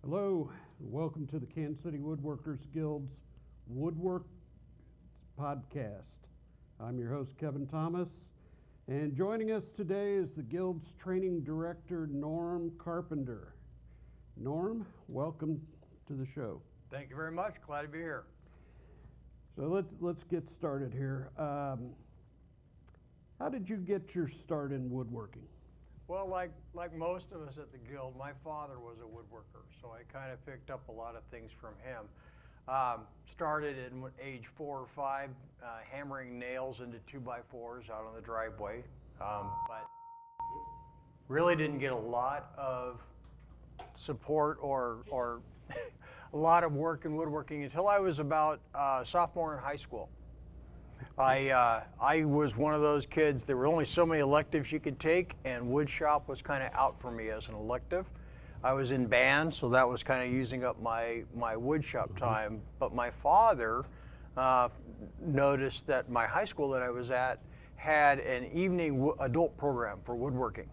Hello, and welcome to the Kansas City Woodworkers Guild's Woodwork podcast. I'm your host, Kevin Thomas, and joining us today is the Guild's training director, Norm Carpenter. Norm, welcome to the show. Thank you very much. Glad to be here. So let's get started here. How did you get your start in woodworking? Well, like most of us at the Guild, my father was a woodworker, so I kind of picked up a lot of things from him. Started at age 4 or 5, hammering nails into 2x4s out on the driveway, but really didn't get a lot of support or a lot of work in woodworking until I was about sophomore in high school. I was one of those kids, there were only so many electives you could take, and wood shop was kind of out for me as an elective. I was in band, so that was kind of using up my wood shop time. But my father noticed that my high school that I was at had an evening adult program for woodworking.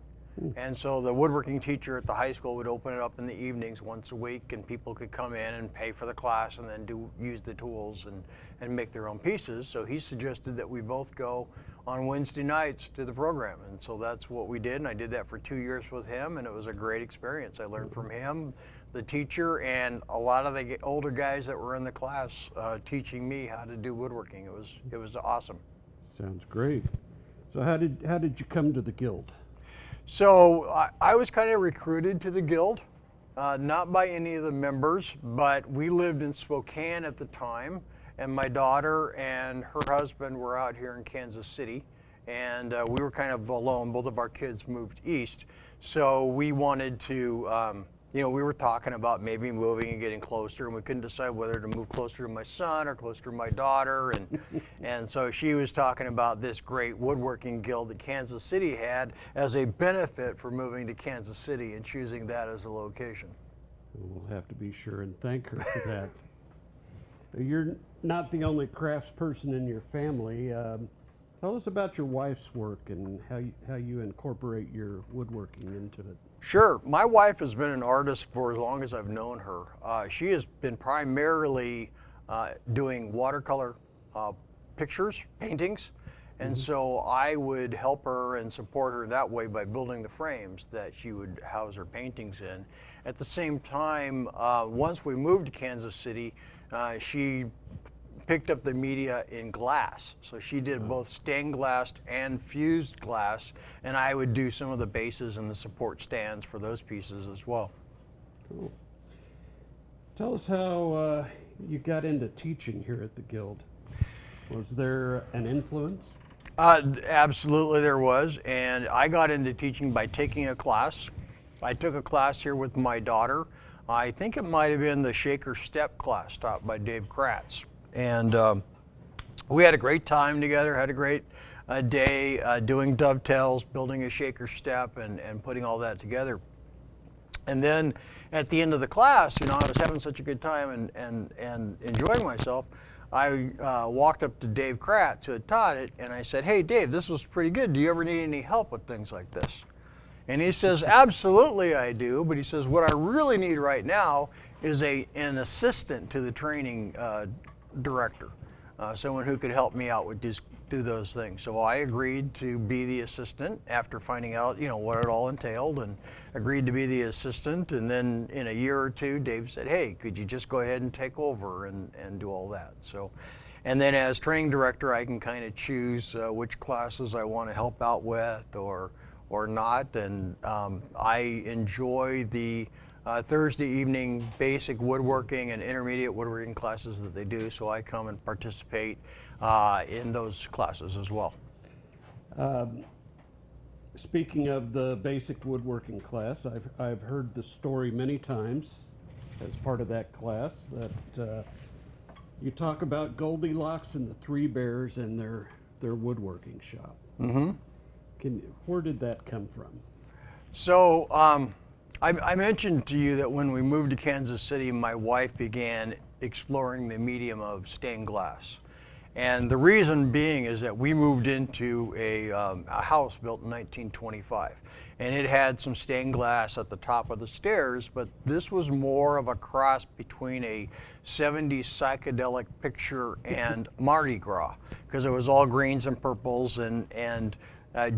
And so the woodworking teacher at the high school would open it up in the evenings once a week, and people could come in and pay for the class and then use the tools and make their own pieces. So he suggested that we both go on Wednesday nights to the program. And so that's what we did. And I did that for 2 years with him, and it was a great experience. I learned from him, the teacher, and a lot of the older guys that were in the class teaching me how to do woodworking. It was awesome. Sounds great. So how did you come to the Guild? So I was kind of recruited to the Guild, not by any of the members, but we lived in Spokane at the time, and my daughter and her husband were out here in Kansas City, and we were kind of alone. Both of our kids moved east, so we wanted to, we were talking about maybe moving and getting closer, and we couldn't decide whether to move closer to my son or closer to my daughter, and so she was talking about this great woodworking guild that Kansas City had as a benefit for moving to Kansas City and choosing that as a location. We'll have to be sure and thank her for that. You're not the only craftsperson in your family. Tell us about your wife's work and how you incorporate your woodworking into it. Sure. My wife has been an artist for as long as I've known her. She has been primarily doing watercolor pictures, paintings, and so I would help her and support her that way by building the frames that she would house her paintings in. At the same time, once we moved to Kansas City, she picked up the media in glass. So she did both stained glass and fused glass, and I would do some of the bases and the support stands for those pieces as well. Cool. Tell us how you got into teaching here at the Guild. Was there an influence? Absolutely there was, and I got into teaching by taking a class. I took a class here with my daughter. I think it might have been the Shaker Step class taught by Dave Kratz. And we had a great time together, had a great day doing dovetails, building a shaker step, and putting all that together. And then at the end of the class, I was having such a good time and enjoying myself. I walked up to Dave Kratz, who had taught it, and I said, "Hey, Dave, this was pretty good. Do you ever need any help with things like this?" And he says, "Absolutely I do," but he says, "What I really need right now is an assistant to the training director, someone who could help me out with do those things." So I agreed to be the assistant after finding out, what it all entailed, and agreed to be the assistant. And then in a year or two, Dave said, "Hey, could you just go ahead and take over and do all that?" So, and then as training director, I can kind of choose which classes I want to help out with or not. And I enjoy the Thursday evening basic woodworking and intermediate woodworking classes that they do, so I come and participate in those classes as well. Speaking of the basic woodworking class, I've heard the story many times as part of that class that you talk about Goldilocks and the Three Bears and their woodworking shop. Mm-hmm. Where did that come from? So I mentioned to you that when we moved to Kansas City, my wife began exploring the medium of stained glass. And the reason being is that we moved into a house built in 1925, and it had some stained glass at the top of the stairs, but this was more of a cross between a 70s psychedelic picture and Mardi Gras, because it was all greens and purples and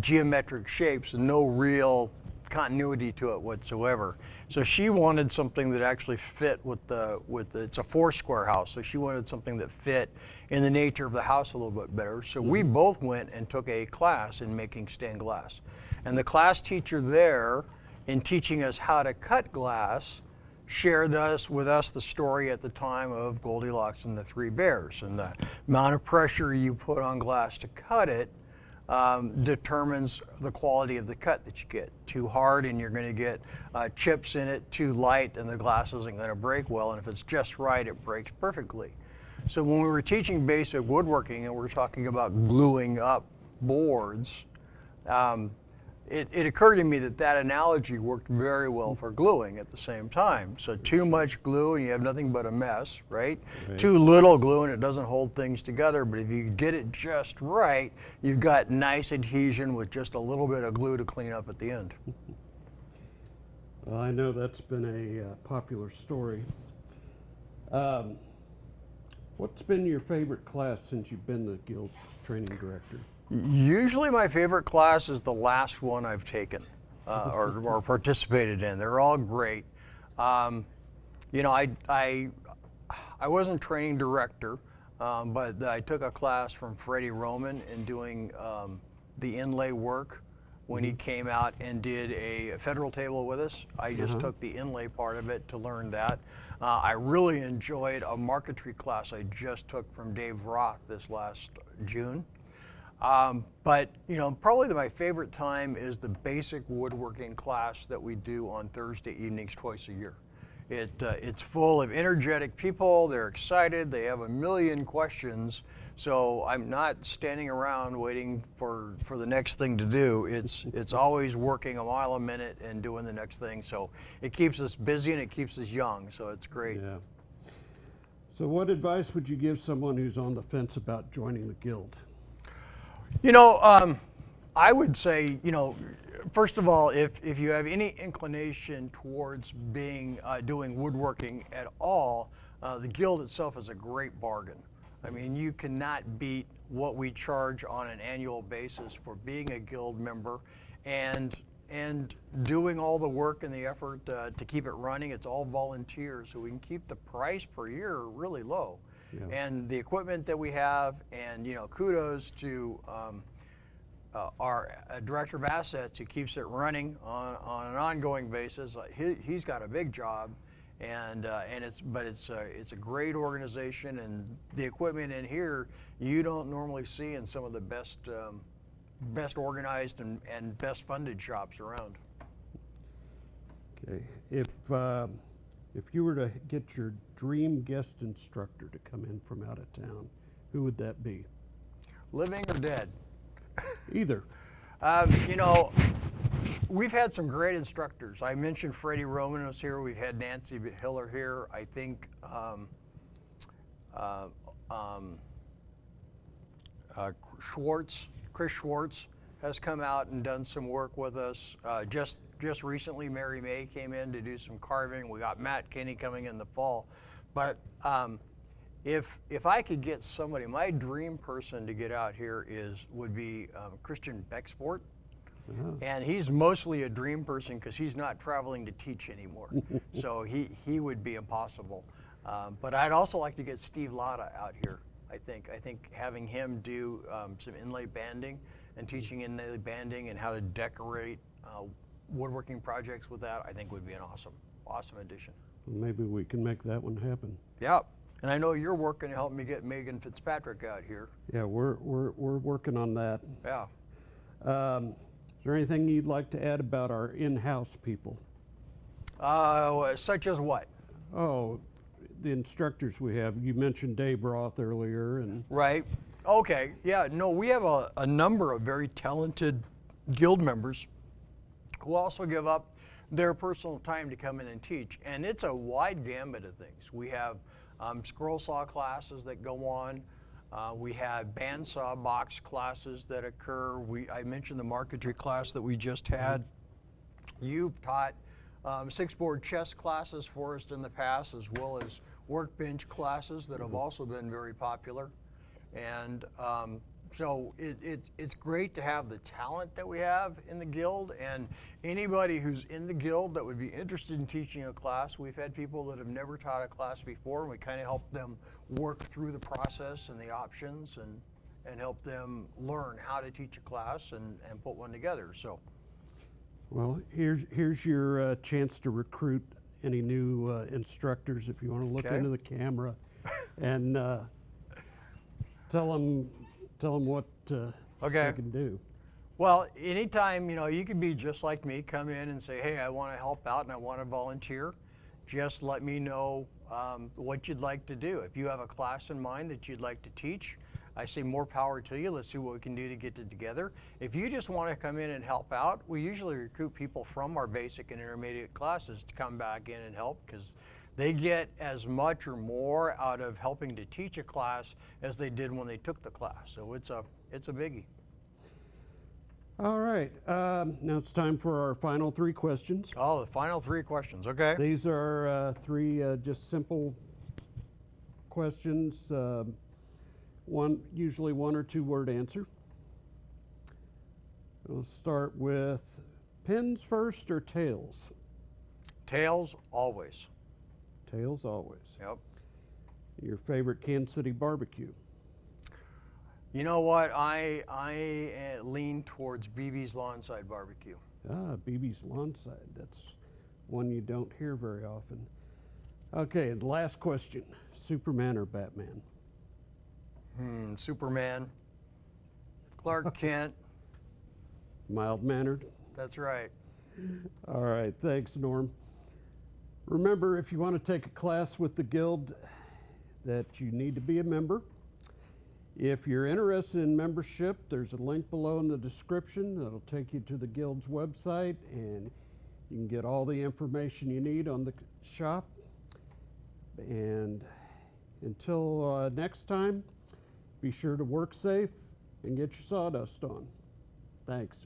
geometric shapes and no real continuity to it whatsoever. So she wanted something that actually fit with it's a 4-square house, so she wanted something that fit in the nature of the house a little bit better. So we both went and took a class in making stained glass. And the class teacher there, in teaching us how to cut glass, shared with us the story at the time of Goldilocks and the 3 Bears, and the amount of pressure you put on glass to cut it determines the quality of the cut that you get. Too hard and you're going to get chips in it, too light and the glass isn't going to break well, and if it's just right, it breaks perfectly. So when we were teaching basic woodworking and we're talking about gluing up boards, it occurred to me that analogy worked very well for gluing at the same time. So too much glue and you have nothing but a mess, right? Too little glue and it doesn't hold things together, but if you get it just right, you've got nice adhesion with just a little bit of glue to clean up at the end. Well, I know that's been a popular story. What's been your favorite class since you've been the Guild's training director? Usually my favorite class is the last one I've taken or participated in. They're all great. You know, I wasn't training director, but I took a class from Freddie Roman in doing the inlay work when he came out and did a federal table with us. I just took the inlay part of it to learn that. I really enjoyed a marquetry class I just took from Dave Roth this last June. But you know, probably my favorite time is the basic woodworking class that we do on Thursday evenings twice a year. It's full of energetic people. They're excited. They have a million questions. So I'm not standing around waiting for the next thing to do. It's always working a mile a minute and doing the next thing. So it keeps us busy and it keeps us young. So it's great. Yeah. So what advice would you give someone who's on the fence about joining the Guild? You know, I would say, you know, first of all, if you have any inclination towards doing woodworking at all, the Guild itself is a great bargain. I mean, you cannot beat what we charge on an annual basis for being a Guild member and doing all the work and the effort to keep it running. It's all volunteers, so we can keep the price per year really low. Yeah. And the equipment that we have, and you know, kudos to our director of assets who keeps it running on an ongoing basis. He's got a big job, and it's a great organization, and the equipment in here you don't normally see in some of the best organized and best funded shops around. Okay, if you were to get your dream guest instructor to come in from out of town, who would that be? Living or dead? Either. You know, we've had some great instructors. I mentioned Freddie Roman was here. We've had Nancy Hiller here. I think Chris Schwartz has come out and done some work with us. Just recently, Mary May came in to do some carving. We got Matt Kinney coming in the fall. But if I could get somebody, my dream person to get out here would be Christian Bexford. And he's mostly a dream person because he's not traveling to teach anymore. So he would be impossible. But I'd also like to get Steve Latta out here. I think having him do some inlay banding and teaching inlay banding and how to decorate woodworking projects with that, I think would be an awesome addition. Maybe we can make that one happen. Yeah, and I know you're working to help me get Megan Fitzpatrick out here. Yeah, we're working on that. Yeah. Is there anything you'd like to add about our in-house people? Such as what? Oh, the instructors we have. You mentioned Dave Roth earlier, and right. Okay. Yeah. No, we have a number of very talented Guild members who also give up their personal time to come in and teach, and it's a wide gamut of things. We have scroll saw classes that go on. We have bandsaw box classes that occur. I mentioned the marquetry class that we just had. You've taught 6-board chess classes for us in the past, as well as workbench classes that have also been very popular. And so it's great to have the talent that we have in the guild, and anybody who's in the guild that would be interested in teaching a class. We've had people that have never taught a class before, and we kind of help them work through the process and the options and help them learn how to teach a class and put one together. So, Well, here's your chance to recruit any new instructors if you want to look Okay. into the camera and tell them what Okay. they can do. well, anytime, you can be just like me, come in and say, hey, I want to help out and I want to volunteer. Just let me know what you'd like to do. If you have a class in mind that you'd like to teach, I say more power to you. Let's see what we can do to get it together. If you just want to come in and help out, we usually recruit people from our basic and intermediate classes to come back in and help, because they get as much or more out of helping to teach a class as they did when they took the class. So it's a biggie. All right, now it's time for our final 3 questions. Oh, the final 3 questions. Okay. These are 3 just simple questions, usually 1 or 2 word answer. We'll start with pins first or tails? Tails, always. Tails always. Yep. Your favorite Kansas City barbecue? You know what? I lean towards BB's Lawnside Barbecue. BB's Lawnside. That's one you don't hear very often. Okay, the last question. Superman or Batman? Superman. Clark Kent. Mild-mannered? That's right. All right, thanks, Norm. Remember, if you want to take a class with the Guild, that you need to be a member. If you're interested in membership, there's a link below in the description that'll take you to the Guild's website, and you can get all the information you need on the shop. And until next time, be sure to work safe and get your sawdust on. Thanks.